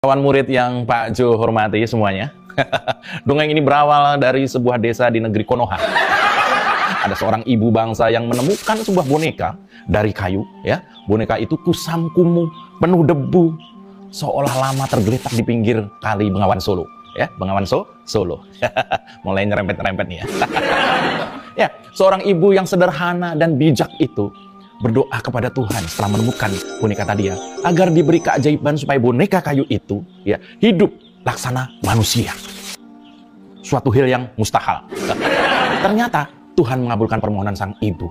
Kawan murid yang Pak Jo hormati semuanya. Dongeng ini berawal dari sebuah desa di negeri Konoha. Ada seorang ibu bangsa yang menemukan sebuah boneka dari kayu, ya. Boneka itu kusam kumuh, penuh debu, seolah lama tergeletak di pinggir kali Bengawan Solo, ya. Bengawan Solo. Mulai nyerempet-nyerempet nih ya. Ya, seorang ibu yang sederhana dan bijak itu berdoa kepada Tuhan setelah menemukan boneka tadi ya, agar diberi keajaiban supaya boneka kayu itu ya hidup laksana manusia. Suatu hal yang mustahil. Ternyata Tuhan mengabulkan permohonan sang ibu.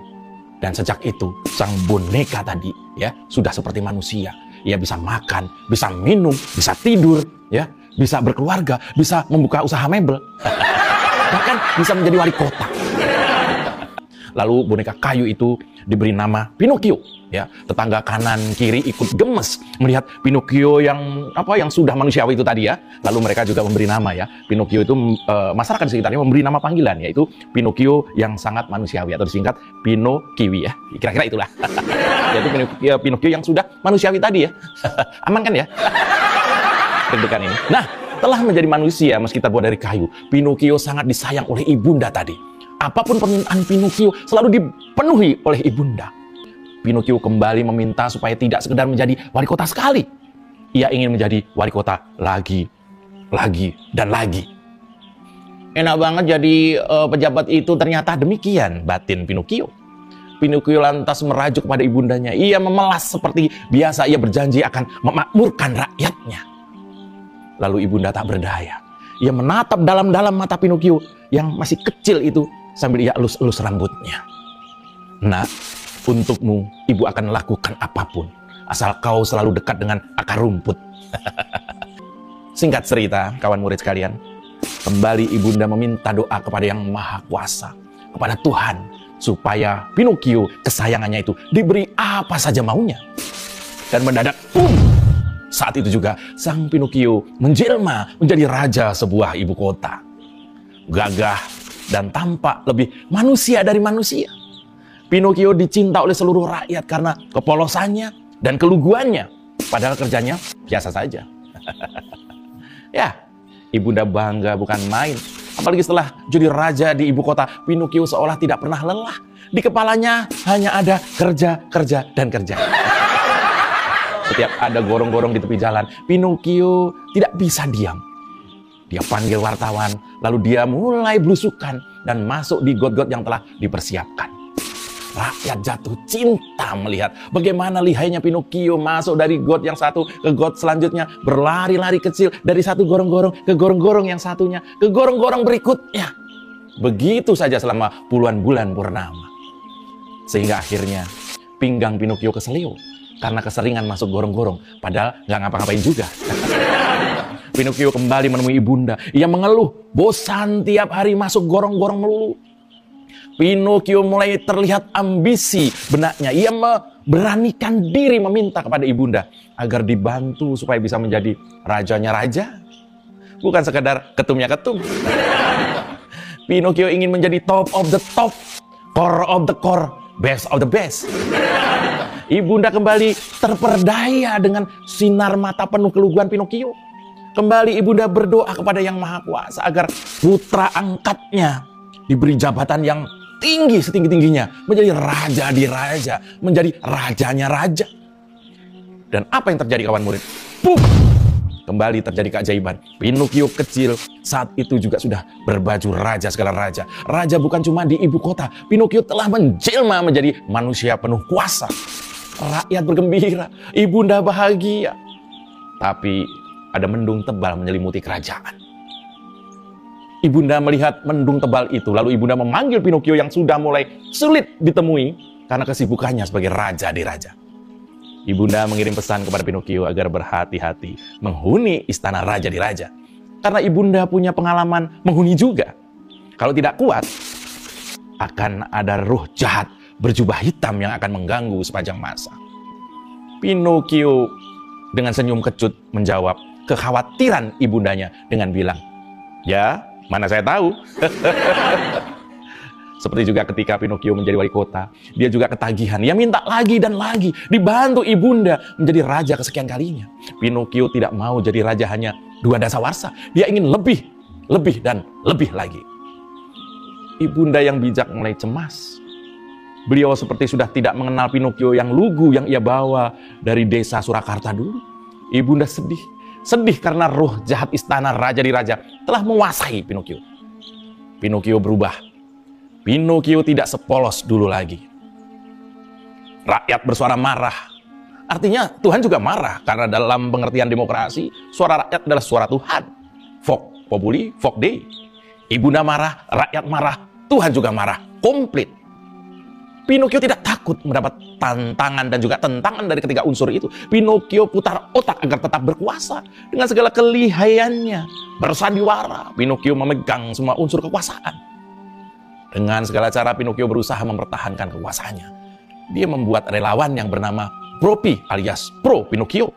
Dan sejak itu sang boneka tadi ya sudah seperti manusia. Ia bisa makan, bisa minum, bisa tidur, ya, bisa berkeluarga, bisa membuka usaha mebel. Bahkan bisa menjadi wali kota. Lalu boneka kayu itu diberi nama Pinocchio, ya. Tetangga kanan kiri ikut gemes melihat Pinocchio yang sudah manusiawi itu tadi ya. Lalu mereka juga memberi nama ya. Pinocchio itu masyarakat di sekitarnya memberi nama panggilan, yaitu Pinocchio yang sangat manusiawi atau disingkat Pinokiwi ya. Kira-kira itulah. Yaitu Pinocchio yang sudah manusiawi tadi ya. Aman kan ya? Deg-degan ini. Nah, telah menjadi manusia meski terbuat dari kayu, Pinocchio sangat disayang oleh ibunda tadi. Apapun permintaan Pinocchio selalu dipenuhi oleh ibunda. Pinocchio kembali meminta supaya tidak sekedar menjadi wali kota sekali. Ia ingin menjadi wali kota lagi, dan lagi. Enak banget jadi pejabat itu, ternyata demikian batin Pinocchio. Pinocchio lantas merajuk kepada ibundanya. Ia memelas seperti biasa, ia berjanji akan memakmurkan rakyatnya. Lalu ibunda tak berdaya. Ia menatap dalam-dalam mata Pinocchio yang masih kecil itu sambil ia elus-elus rambutnya. Nah, untukmu ibu akan lakukan apapun asal kau selalu dekat dengan akar rumput. Singkat cerita, kawan murid sekalian, kembali ibunda meminta doa kepada Yang Maha Kuasa, kepada Tuhan, supaya Pinocchio kesayangannya itu diberi apa saja maunya. Dan mendadak, saat itu juga sang Pinocchio menjelma menjadi raja sebuah ibu kota. Gagah dan tampak lebih manusia dari manusia. Pinocchio dicinta oleh seluruh rakyat karena kepolosannya dan keluguannya. Padahal kerjanya biasa saja. Ya, ibunda bangga bukan main. Apalagi setelah jadi raja di ibu kota, Pinocchio seolah tidak pernah lelah. Di kepalanya hanya ada kerja, dan kerja. Setiap ada gorong-gorong di tepi jalan, Pinocchio tidak bisa diam. Dia panggil wartawan, lalu dia mulai belusukan dan masuk di got-got yang telah dipersiapkan. Rakyat jatuh cinta melihat bagaimana lihainya Pinocchio masuk dari got yang satu ke got selanjutnya, berlari-lari kecil dari satu gorong-gorong ke gorong-gorong yang satunya, ke gorong-gorong berikutnya. Begitu saja selama puluhan bulan purnama. Sehingga akhirnya pinggang Pinocchio keselio karena keseringan masuk gorong-gorong, padahal nggak ngapa-ngapain juga. Pinocchio kembali menemui ibunda. Ia mengeluh, bosan tiap hari masuk gorong-gorong melulu. Pinocchio mulai terlihat ambisi benaknya. Ia beranikan diri meminta kepada ibunda agar dibantu supaya bisa menjadi rajanya raja. Bukan sekedar ketumnya ketum. Pinocchio ingin menjadi top of the top, core of the core, best of the best. Ibunda kembali terperdaya dengan sinar mata penuh keluguan Pinocchio. Kembali ibunda berdoa kepada Yang Maha Kuasa agar putra angkatnya diberi jabatan yang tinggi setinggi-tingginya, menjadi raja di raja, menjadi rajanya raja. Dan apa yang terjadi kawan murid? Kembali terjadi keajaiban. Pinocchio kecil saat itu juga sudah berbaju raja segala raja. Raja bukan cuma di ibu kota. Pinocchio telah menjelma menjadi manusia penuh kuasa. Rakyat bergembira, ibunda bahagia. Tapi ada mendung tebal menyelimuti kerajaan. Ibunda melihat mendung tebal itu, lalu ibunda memanggil Pinocchio yang sudah mulai sulit ditemui karena kesibukannya sebagai raja di raja. Ibunda mengirim pesan kepada Pinocchio agar berhati-hati menghuni istana raja di raja. Karena ibunda punya pengalaman menghuni juga. Kalau tidak kuat, akan ada roh jahat berjubah hitam yang akan mengganggu sepanjang masa. Pinocchio dengan senyum kecut menjawab kekhawatiran ibundanya dengan bilang, "Ya, mana saya tahu." Seperti juga ketika Pinocchio menjadi wali kota, dia juga ketagihan. Dia minta lagi dan lagi, dibantu ibunda menjadi raja kesekian kalinya. Pinocchio tidak mau jadi raja hanya 2 dasawarsa. Dia ingin lebih, dan lebih lagi. Ibunda yang bijak mulai cemas. Beliau seperti sudah tidak mengenal Pinocchio yang lugu yang ia bawa dari desa Surakarta dulu. Ibunda sedih. Sedih karena roh jahat istana raja di raja telah menguasai Pinocchio. Pinocchio berubah. Pinocchio tidak sepolos dulu lagi. Rakyat bersuara marah. Artinya Tuhan juga marah, karena dalam pengertian demokrasi, suara rakyat adalah suara Tuhan. Vox populi, vox Dei. Ibunda marah, rakyat marah, Tuhan juga marah. Komplit. Pinocchio tidak takut mendapat tantangan dan juga tentangan dari ketiga unsur itu. Pinocchio putar otak agar tetap berkuasa. Dengan segala kelihayannya, bersandiwara, Pinocchio memegang semua unsur kekuasaan. Dengan segala cara Pinocchio berusaha mempertahankan kekuasaannya. Dia membuat relawan yang bernama Propi alias Pro Pinocchio.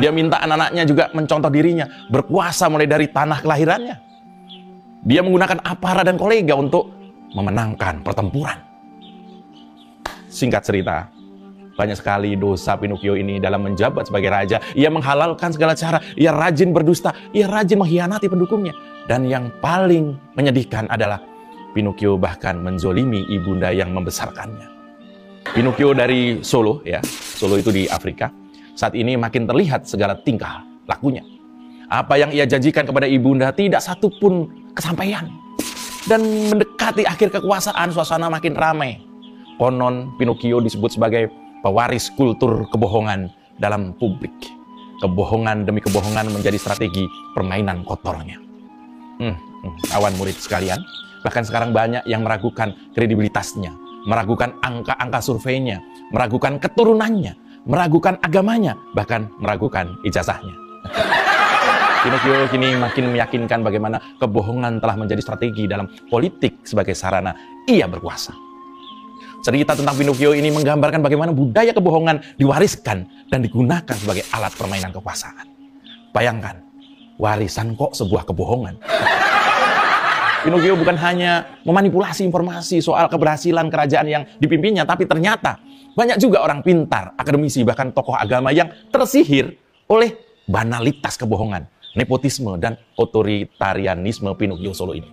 Dia minta anak-anaknya juga mencontoh dirinya, berkuasa mulai dari tanah kelahirannya. Dia menggunakan aparat dan kolega untuk memenangkan pertempuran. Singkat cerita, banyak sekali dosa Pinocchio ini dalam menjabat sebagai raja. Ia menghalalkan segala cara, ia rajin berdusta, ia rajin mengkhianati pendukungnya. Dan yang paling menyedihkan adalah Pinocchio bahkan menzolimi ibunda yang membesarkannya. Pinocchio dari Solo, ya, Solo itu di Afrika, saat ini makin terlihat segala tingkah lakunya. Apa yang ia janjikan kepada ibunda tidak satu pun kesampaian. Dan mendekati akhir kekuasaan, suasana makin ramai. Konon Pinocchio disebut sebagai pewaris kultur kebohongan dalam publik. Kebohongan demi kebohongan menjadi strategi permainan kotornya. Kawan murid sekalian, bahkan sekarang banyak yang meragukan kredibilitasnya, meragukan angka-angka surveinya, meragukan keturunannya, meragukan agamanya, bahkan meragukan ijazahnya. Pinocchio kini makin meyakinkan bagaimana kebohongan telah menjadi strategi dalam politik sebagai sarana ia berkuasa. Cerita tentang Pinocchio ini menggambarkan bagaimana budaya kebohongan diwariskan dan digunakan sebagai alat permainan kekuasaan. Bayangkan, warisan kok sebuah kebohongan. Pinocchio bukan hanya memanipulasi informasi soal keberhasilan kerajaan yang dipimpinnya, tapi ternyata banyak juga orang pintar, akademisi, bahkan tokoh agama yang tersihir oleh banalitas kebohongan, nepotisme, dan otoritarianisme Pinocchio Solo ini.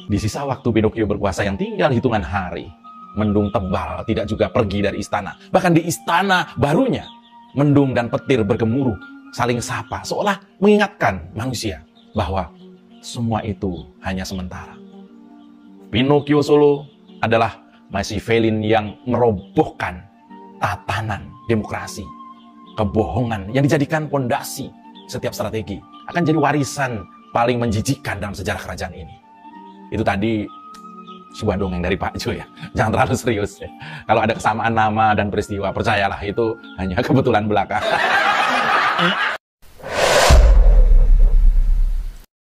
Di sisa waktu Pinocchio berkuasa yang tinggal hitungan hari, mendung tebal tidak juga pergi dari istana. Bahkan di istana barunya, mendung dan petir bergemuruh, saling sapa, seolah mengingatkan manusia bahwa semua itu hanya sementara. Pinocchio Solo adalah Machiavellian yang merobohkan tatanan demokrasi. Kebohongan yang dijadikan pondasi setiap strategi akan jadi warisan paling menjijikkan dalam sejarah kerajaan ini. Itu tadi sebuah dongeng dari Pak Jo ya. Jangan terlalu serius ya. Kalau ada kesamaan nama dan peristiwa, percayalah itu hanya kebetulan belaka.